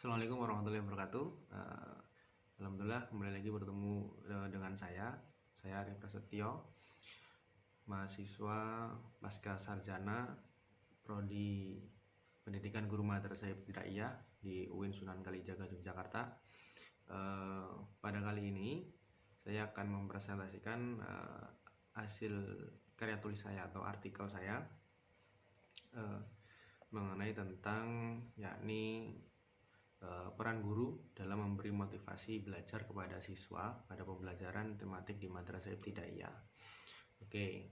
Assalamualaikum warahmatullahi wabarakatuh. Alhamdulillah kembali lagi bertemu dengan saya Arif Prasetyo, mahasiswa pasca sarjana Prodi Pendidikan Guru Madrasah Ibtidaiyah di UIN Sunan Kalijaga Yogyakarta. Pada kali ini saya akan mempresentasikan hasil karya tulis saya atau artikel saya mengenai tentang yakni peran guru dalam memberi motivasi belajar kepada siswa pada pembelajaran tematik di Madrasah Ibtidaiyah. Oke,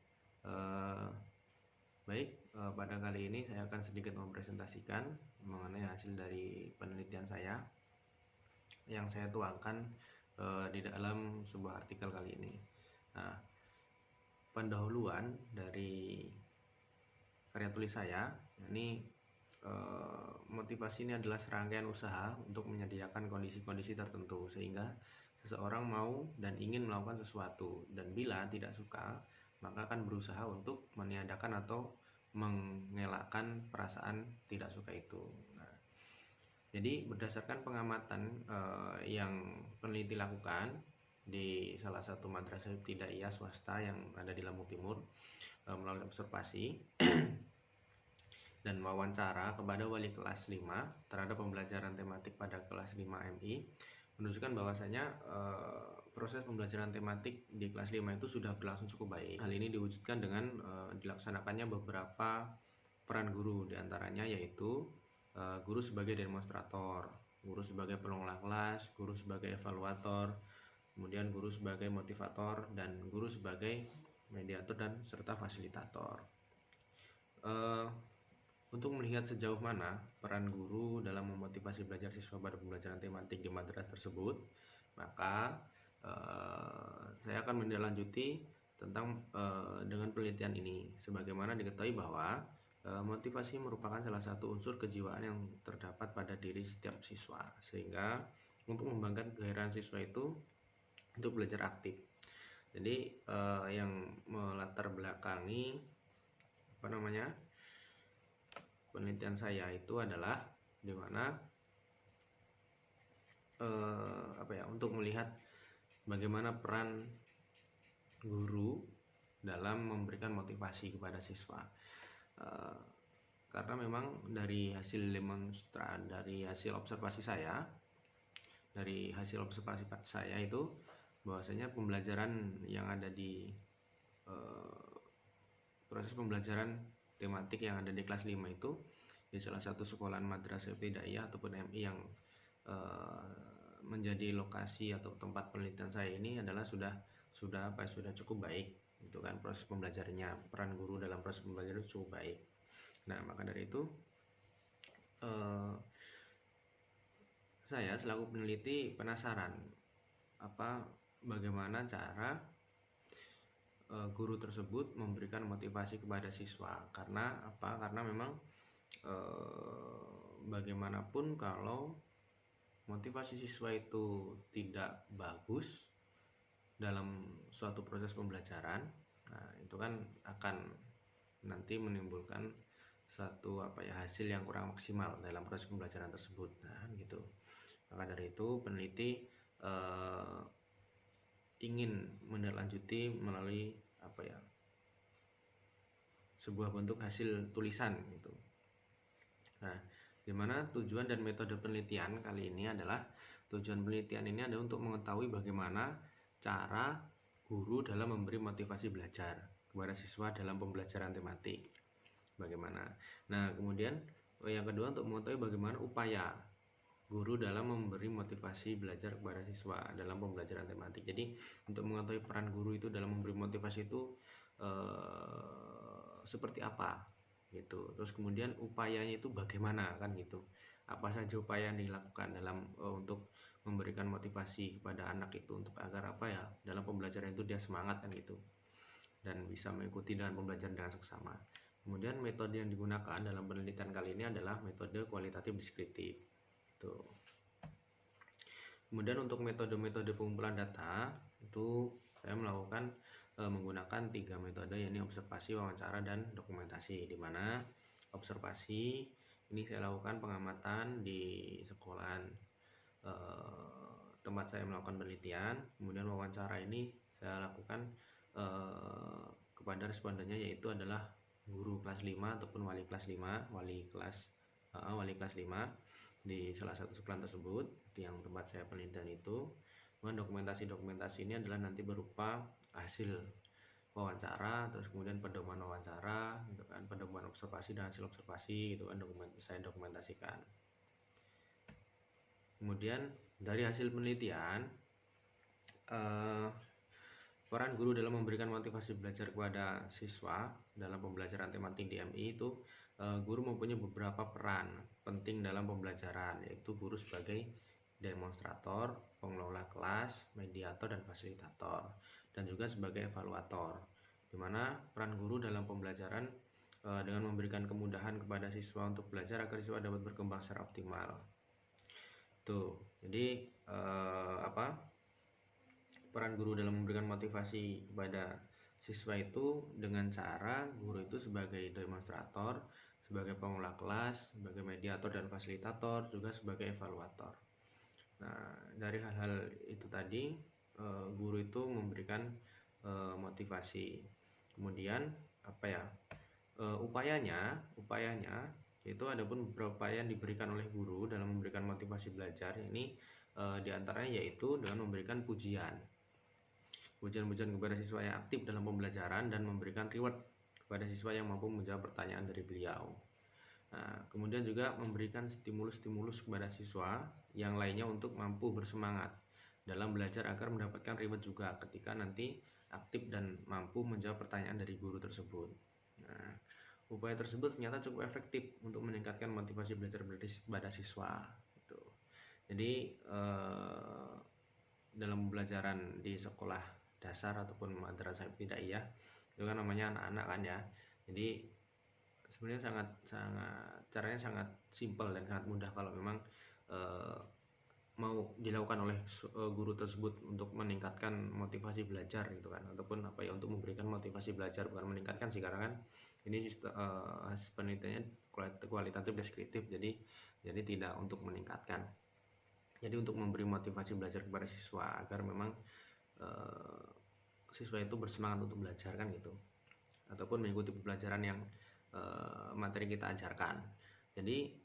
baik, pada kali ini saya akan sedikit mempresentasikan mengenai hasil dari penelitian saya yang saya tuangkan di dalam sebuah artikel kali ini. Nah, pendahuluan dari karya tulis saya, ini motivasi ini adalah serangkaian usaha untuk menyediakan kondisi-kondisi tertentu sehingga seseorang mau dan ingin melakukan sesuatu, dan bila tidak suka maka akan berusaha untuk meniadakan atau mengelakkan perasaan tidak suka itu. Nah, jadi berdasarkan pengamatan yang peneliti lakukan di salah satu madrasah ibtidaiyah swasta yang ada di Lampung Timur melalui observasi dan wawancara kepada wali kelas 5 terhadap pembelajaran tematik pada kelas 5 MI menunjukkan bahwasanya proses pembelajaran tematik di kelas 5 itu sudah berlangsung cukup baik. Hal ini diwujudkan dengan dilaksanakannya beberapa peran guru, diantaranya yaitu guru sebagai demonstrator, guru sebagai pengelola kelas, guru sebagai evaluator, kemudian guru sebagai motivator, dan guru sebagai mediator dan serta fasilitator. Untuk melihat sejauh mana peran guru dalam memotivasi belajar siswa pada pembelajaran tematik di madrasah tersebut, maka saya akan menindaklanjuti tentang dengan penelitian ini. Sebagaimana diketahui bahwa motivasi merupakan salah satu unsur kejiwaan yang terdapat pada diri setiap siswa, sehingga untuk membangkitkan kegairahan siswa itu untuk belajar aktif. Jadi yang melatar belakangi penelitian saya itu adalah dimana untuk melihat bagaimana peran guru dalam memberikan motivasi kepada siswa. Karena memang dari hasil observasi saya, itu bahwasanya pembelajaran yang ada di proses pembelajaran tematik yang ada di kelas 5 itu di salah satu sekolahan madrasah ibtidaiyah ataupun MI yang menjadi lokasi atau tempat penelitian saya ini adalah sudah cukup baik, itu kan proses pembelajarannya, peran guru dalam proses pembelajaran cukup baik. Nah, maka dari itu saya selaku peneliti penasaran bagaimana cara guru tersebut memberikan motivasi kepada siswa. Karena memang bagaimanapun kalau motivasi siswa itu tidak bagus dalam suatu proses pembelajaran, nah itu kan akan nanti menimbulkan suatu hasil yang kurang maksimal dalam proses pembelajaran tersebut. Nah, gitu. Maka dari itu peneliti ingin menindaklanjuti melalui sebuah bentuk hasil tulisan gitu. Nah, dimana tujuan dan metode penelitian kali ini adalah adalah untuk mengetahui bagaimana cara guru dalam memberi motivasi belajar kepada siswa dalam pembelajaran tematik. Bagaimana? Nah, kemudian yang kedua untuk mengetahui bagaimana upaya guru dalam memberi motivasi belajar kepada siswa dalam pembelajaran tematik. Jadi untuk mengetahui peran guru itu dalam memberi motivasi itu seperti apa gitu. Terus kemudian upayanya itu bagaimana kan gitu. Apa saja upaya yang dilakukan dalam untuk memberikan motivasi kepada anak itu untuk agar dalam pembelajaran itu dia semangat kan gitu, dan bisa mengikuti dengan pembelajaran dengan seksama. Kemudian metode yang digunakan dalam penelitian kali ini adalah metode kualitatif deskriptif. Kemudian untuk metode-metode pengumpulan data itu saya melakukan menggunakan 3 metode, yaitu observasi, wawancara, dan dokumentasi. Di mana observasi ini saya lakukan pengamatan di sekolahan tempat saya melakukan penelitian. Kemudian wawancara ini saya lakukan kepada respondennya, yaitu adalah guru kelas 5 ataupun wali kelas 5, wali kelas 5 di salah satu sekolah tersebut yang tempat saya penelitian itu. Kemudian dokumentasi ini adalah nanti berupa hasil wawancara, terus kemudian pedoman wawancara gitu kan, pedoman observasi dan hasil observasi gitu kan, saya dokumentasikan. Kemudian dari hasil penelitian, peran guru dalam memberikan motivasi belajar kepada siswa dalam pembelajaran tematik di MI itu, guru mempunyai beberapa peran penting dalam pembelajaran, yaitu guru sebagai demonstrator, pengelola kelas, mediator dan fasilitator, dan juga sebagai evaluator, di mana peran guru dalam pembelajaran dengan memberikan kemudahan kepada siswa untuk belajar agar siswa dapat berkembang secara optimal. Tuh, jadi peran guru dalam memberikan motivasi kepada siswa itu dengan cara guru itu sebagai demonstrator, sebagai pengelola kelas, sebagai mediator dan fasilitator, juga sebagai evaluator. Nah, dari hal-hal itu tadi, guru itu memberikan motivasi. Kemudian upayanya yaitu ada pun beberapa upaya yang diberikan oleh guru dalam memberikan motivasi belajar. Ini diantaranya yaitu dengan memberikan pujian kepada siswa yang aktif dalam pembelajaran dan memberikan reward kepada siswa yang mampu menjawab pertanyaan dari beliau. Nah, kemudian juga memberikan stimulus kepada siswa yang lainnya untuk mampu bersemangat dalam belajar agar mendapatkan reward juga ketika nanti aktif dan mampu menjawab pertanyaan dari guru tersebut. Nah, upaya tersebut ternyata cukup efektif untuk meningkatkan motivasi belajar pada siswa. Gitu. Jadi dalam pembelajaran di sekolah dasar ataupun madrasah ibtidaiyah itu kan namanya anak-anak kan ya. Jadi sebenarnya caranya sangat simpel dan sangat mudah kalau memang mau dilakukan oleh guru tersebut untuk meningkatkan motivasi belajar gitu kan, ataupun untuk memberikan motivasi belajar, bukan meningkatkan sih, karena kan ini penelitiannya kualitatif deskriptif, jadi tidak untuk meningkatkan. Jadi untuk memberi motivasi belajar kepada siswa agar memang siswa itu bersemangat untuk belajar kan gitu, ataupun mengikuti pembelajaran yang materi kita ajarkan. Jadi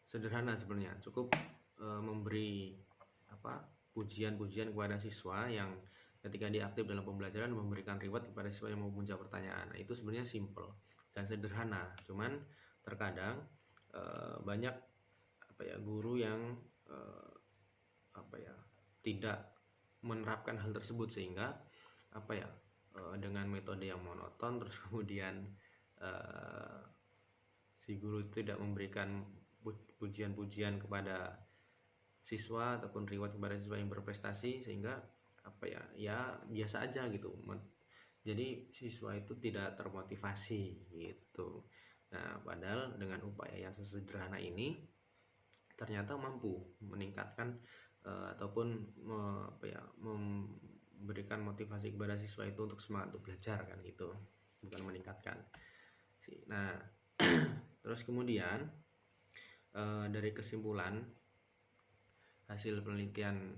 sederhana sebenarnya, cukup memberi pujian-pujian kepada siswa yang ketika dia aktif dalam pembelajaran, memberikan reward kepada siswa yang mau menjawab pertanyaan. Nah, itu sebenarnya simple dan sederhana. Cuman terkadang banyak guru yang tidak menerapkan hal tersebut, sehingga dengan metode yang monoton, terus kemudian si guru tidak memberikan pujian-pujian kepada siswa ataupun reward kepada siswa yang berprestasi, sehingga biasa aja gitu. Jadi siswa itu tidak termotivasi gitu. Nah, padahal dengan upaya yang sesederhana ini ternyata mampu meningkatkan ataupun memberikan motivasi kepada siswa itu untuk semangat untuk belajar kan gitu, bukan meningkatkan. Nah, terus kemudian dari kesimpulan hasil penelitian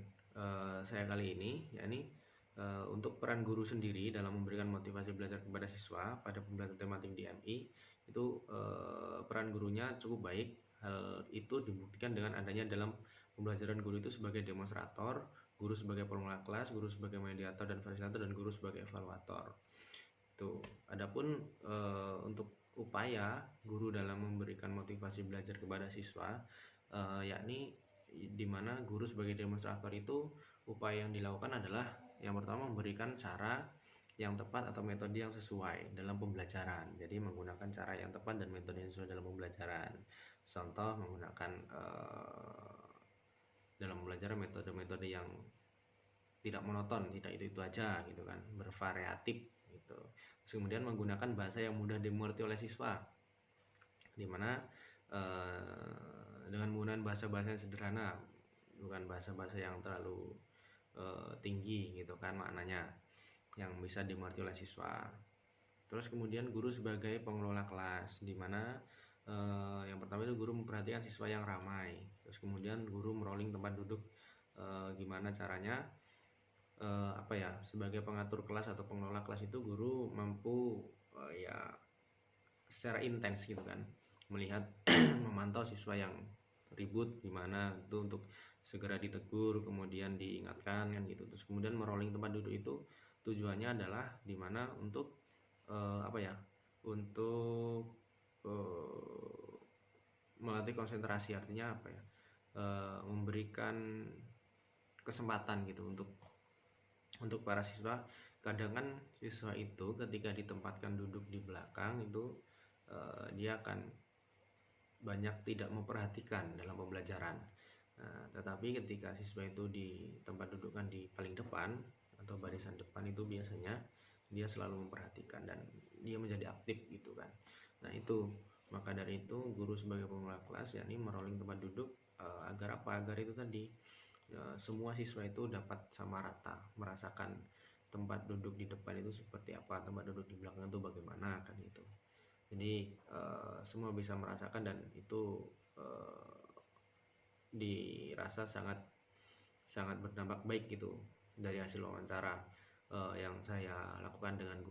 saya kali ini, yakni untuk peran guru sendiri dalam memberikan motivasi belajar kepada siswa pada pembelajaran tematik di MI itu, peran gurunya cukup baik. Hal itu dibuktikan dengan adanya dalam pembelajaran guru itu sebagai demonstrator, guru sebagai pengelola kelas, guru sebagai mediator dan fasilitator, dan guru sebagai evaluator. Itu. Adapun untuk upaya guru dalam memberikan motivasi belajar kepada siswa, yakni di mana guru sebagai demonstrator itu, upaya yang dilakukan adalah yang pertama memberikan cara yang tepat atau metode yang sesuai dalam pembelajaran. Jadi menggunakan cara yang tepat dan metode yang sesuai dalam pembelajaran. Contoh, menggunakan dalam pembelajaran metode-metode yang tidak monoton, tidak itu aja gitu kan, bervariatif gitu. Terus kemudian menggunakan bahasa yang mudah dimengerti oleh siswa, dimana dengan menggunakan bahasa-bahasa yang sederhana, bukan bahasa-bahasa yang terlalu tinggi gitu kan maknanya, yang bisa dimengerti oleh siswa. Terus kemudian guru sebagai pengelola kelas, di mana Yang pertama itu guru memperhatikan siswa yang ramai, terus kemudian guru merolling tempat duduk. Gimana caranya? Sebagai pengatur kelas atau pengelola kelas itu guru mampu ya secara intens gitu kan, melihat memantau siswa yang ribut gimana itu untuk segera ditegur, kemudian diingatkan kan gitu. Terus kemudian merolling tempat duduk itu tujuannya adalah dimana untuk untuk melatih konsentrasi, artinya memberikan kesempatan gitu untuk para siswa. Kadang kan siswa itu ketika ditempatkan duduk di belakang itu dia akan banyak tidak memperhatikan dalam pembelajaran. Tetapi ketika siswa itu di tempat dudukkan di paling depan atau barisan depan itu biasanya dia selalu memperhatikan dan dia menjadi aktif gitu kan. Nah itu, maka dari itu guru sebagai pengelola kelas yakni merolling tempat duduk agar itu tadi semua siswa itu dapat sama rata merasakan tempat duduk di depan itu seperti apa, tempat duduk di belakang itu bagaimana kan gitu. Jadi semua bisa merasakan dan itu dirasa sangat berdampak baik gitu dari hasil wawancara yang saya lakukan dengan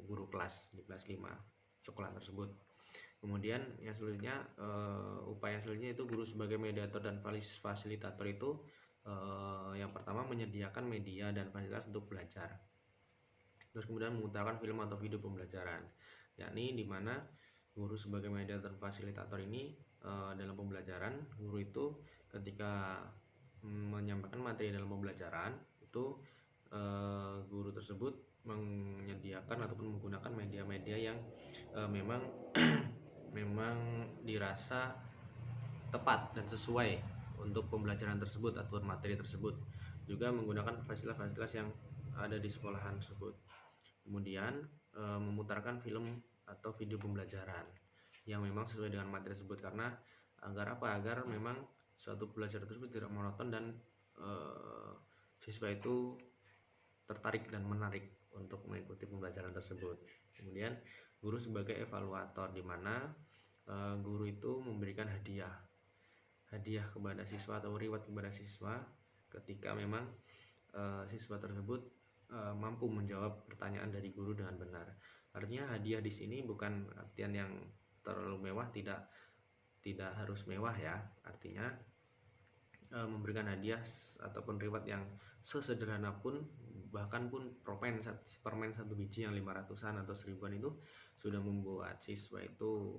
guru kelas di kelas 5 sekolah tersebut. Kemudian yang selanjutnya, upaya selanjutnya itu guru sebagai mediator dan fasilitator itu yang pertama menyediakan media dan fasilitas untuk belajar. Terus kemudian memutarkan film atau video pembelajaran, yakni di mana guru sebagai mediator dan fasilitator ini dalam pembelajaran, guru itu ketika menyampaikan materi dalam pembelajaran itu guru tersebut menyediakan ataupun menggunakan media-media yang memang memang dirasa tepat dan sesuai untuk pembelajaran tersebut atau materi tersebut, juga menggunakan fasilitas-fasilitas yang ada di sekolahan tersebut. Kemudian memutarkan film atau video pembelajaran yang memang sesuai dengan materi tersebut, karena agar memang suatu pelajaran tersebut tidak monoton dan siswa itu tertarik dan menarik untuk mengikuti pembelajaran tersebut. Kemudian guru sebagai evaluator, di mana guru itu memberikan hadiah kepada siswa atau reward kepada siswa ketika memang siswa tersebut mampu menjawab pertanyaan dari guru dengan benar. Artinya hadiah di sini bukan artian yang terlalu mewah, tidak harus mewah ya. Artinya memberikan hadiah ataupun reward yang sesederhana pun, bahkan pun permen 1 biji yang 500-an atau 1000-an itu sudah membuat siswa itu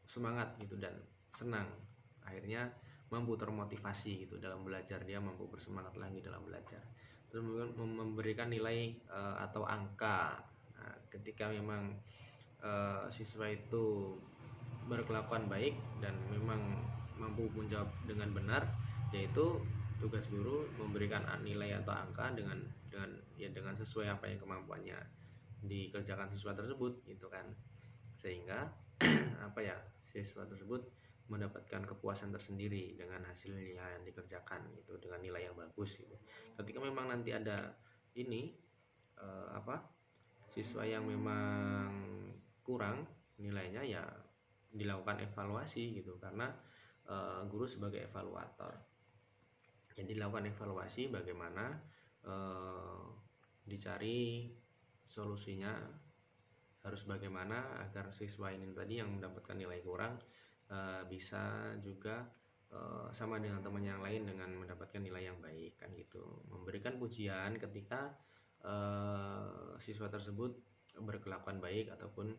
semangat gitu dan senang, akhirnya mampu termotivasi gitu dalam belajar, dia mampu bersemangat lagi dalam belajar. Terus memberikan nilai atau angka. Nah, ketika memang siswa itu berkelakuan baik dan memang mampu menjawab dengan benar, yaitu tugas guru memberikan nilai atau angka dengan sesuai apa yang kemampuannya dikerjakan siswa tersebut gitu kan, sehingga siswa tersebut mendapatkan kepuasan tersendiri dengan hasilnya yang dikerjakan itu dengan nilai yang bagus gitu. Ketika memang nanti ada ini siswa yang memang kurang nilainya, ya dilakukan evaluasi gitu, karena guru sebagai evaluator. Jadi dilakukan evaluasi bagaimana dicari solusinya harus bagaimana agar siswa ini tadi yang mendapatkan nilai kurang bisa juga sama dengan teman yang lain dengan mendapatkan nilai yang baik kan gitu. Memberikan pujian ketika siswa tersebut berkelakuan baik ataupun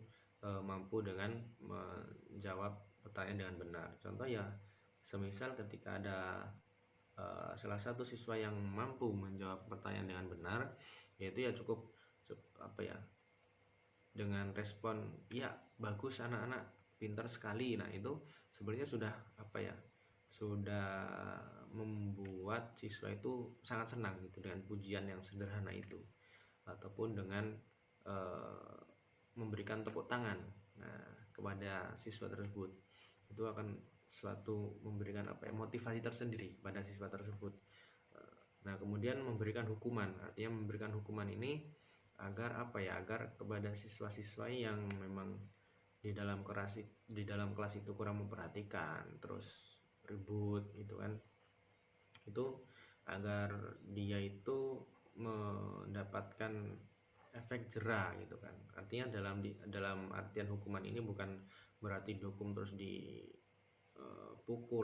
mampu dengan menjawab pertanyaan dengan benar. Contoh ya, semisal ketika ada salah satu siswa yang mampu menjawab pertanyaan dengan benar, yaitu ya cukup dengan respon ya bagus, anak-anak pintar sekali. Nah itu sebenarnya sudah sudah membuat siswa itu sangat senang gitu dengan pujian yang sederhana itu, ataupun dengan memberikan tepuk tangan kepada siswa tersebut. Itu akan suatu memberikan motivasi tersendiri kepada siswa tersebut. Nah kemudian memberikan hukuman, artinya memberikan hukuman ini agar agar kepada siswa-siswa yang memang di dalam kelas itu kurang memperhatikan, terus ribut gitu kan, itu agar dia itu mendapatkan efek jera gitu kan. Artinya dalam artian hukuman ini bukan berarti dihukum terus dipukul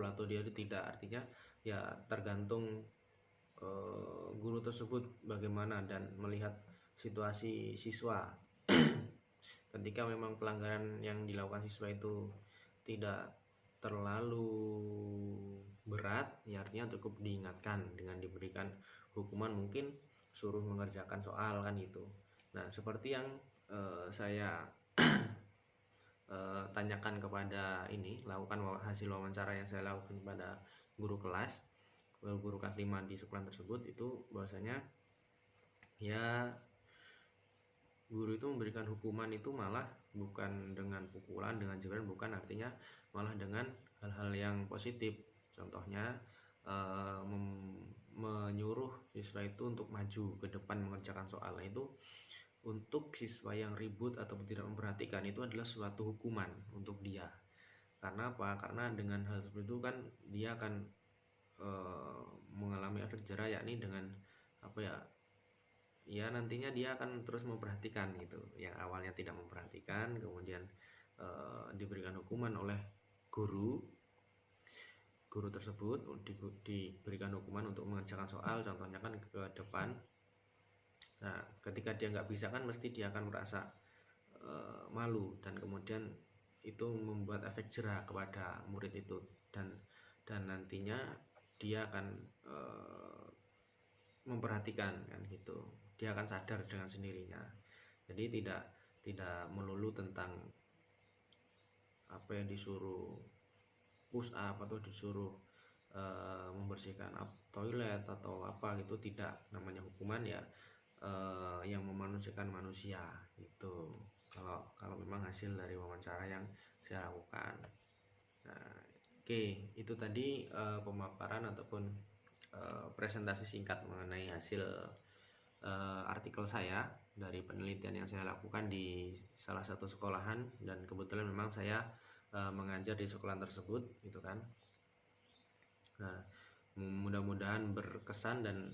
atau dia tidak, artinya ya tergantung guru tersebut bagaimana dan melihat situasi siswa. Ketika memang pelanggaran yang dilakukan siswa itu tidak terlalu berat, ya artinya cukup diingatkan dengan diberikan hukuman, mungkin suruh mengerjakan soal kan gitu. Nah, seperti yang saya tanyakan kepada lakukan hasil wawancara yang saya lakukan kepada guru kelas 5 di sekolah tersebut, itu bahwasanya ya guru itu memberikan hukuman itu malah bukan dengan pukulan, dengan jebakan, bukan, artinya malah dengan hal-hal yang positif. Contohnya menyuruh siswa itu untuk maju ke depan mengerjakan soal. Itu untuk siswa yang ribut atau tidak memperhatikan, itu adalah suatu hukuman untuk dia. Karena apa? Karena dengan hal seperti itu kan dia akan mengalami efek jera, yakni dengan apa ya nantinya dia akan terus memperhatikan gitu. Yang awalnya tidak memperhatikan, kemudian diberikan hukuman oleh guru tersebut, diberikan hukuman untuk mengerjakan soal, contohnya kan ke depan. Nah, ketika dia nggak bisa kan mesti dia akan merasa malu, dan kemudian itu membuat efek jera kepada murid itu, dan nantinya dia akan memperhatikan kan gitu. Dia akan sadar dengan sendirinya. Jadi tidak melulu tentang apa yang disuruh push up atau disuruh membersihkan toilet atau apa gitu, tidak. Namanya hukuman ya yang memanusiakan manusia gitu. Kalau memang hasil dari wawancara yang saya lakukan. Nah, oke, itu tadi pemaparan ataupun presentasi singkat mengenai hasil artikel saya dari penelitian yang saya lakukan di salah satu sekolahan, dan kebetulan memang saya mengajar di sekolahan tersebut gitu kan. Nah, mudah-mudahan berkesan, dan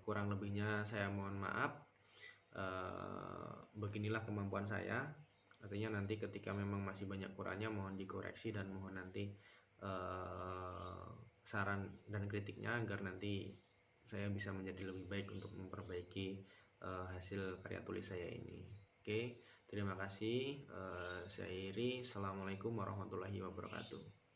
kurang lebihnya saya mohon maaf. Beginilah kemampuan saya. Artinya nanti ketika memang masih banyak kurangnya mohon dikoreksi, dan mohon nanti saran dan kritiknya agar nanti saya bisa menjadi lebih baik untuk memperbaiki hasil karya tulis saya ini. Oke, terima kasih. Saya Iri. Assalamualaikum warahmatullahi wabarakatuh.